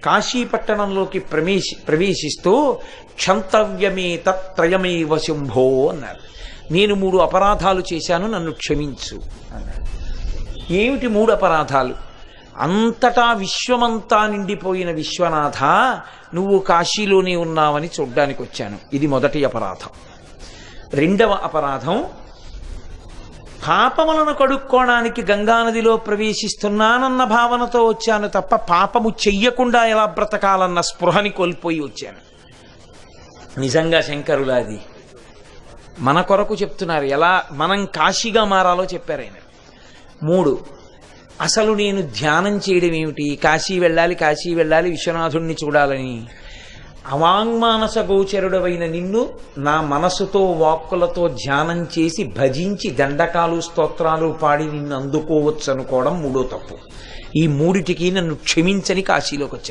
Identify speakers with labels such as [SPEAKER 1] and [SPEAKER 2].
[SPEAKER 1] కాశీపట్టణంలోకి ప్రవేశిస్తూ క్షంతవ్యమే తత్రయమేవ శంభో అన్నారు. నేను 3 అపరాధాలు చేశాను, నన్ను క్షమించు అన్నాడు. ఏమిటి 3 అపరాధాలు? అంతటా విశ్వమంతా నిండిపోయిన విశ్వనాథ, నువ్వు కాశీలోనే ఉన్నావని చూడ్డానికి వచ్చాను. ఇది మొదటి అపరాధం. 2వ అపరాధం, పాపములను కడుక్కోవడానికి గంగానదిలో ప్రవేశిస్తున్నానన్న భావనతో వచ్చాను తప్ప పాపము చెయ్యకుండా ఎలా బ్రతకాలన్న స్పృహని కోల్పోయి వచ్చాను. నిజంగా శంకరులాది మన కొరకు చెప్తున్నారు, ఎలా మనం కాశీగా మారాలో చెప్పారు ఆయన. 3, అసలు నేను ధ్యానం చేయడం ఏమిటి? కాశీ వెళ్ళాలి విశ్వనాథుణ్ణి చూడాలని. అవాంగ్మానస గోచరుడవైన నిన్ను నా మనసుతో వాక్కులతో ధ్యానం చేసి భజించి దండకాలు స్తోత్రాలు పాడి నిన్ను అందుకోవచ్చు అనుకోవడం 3వ తప్పు. ఈ 3టికి నన్ను క్షమించని కాశీలోకి వచ్చాను.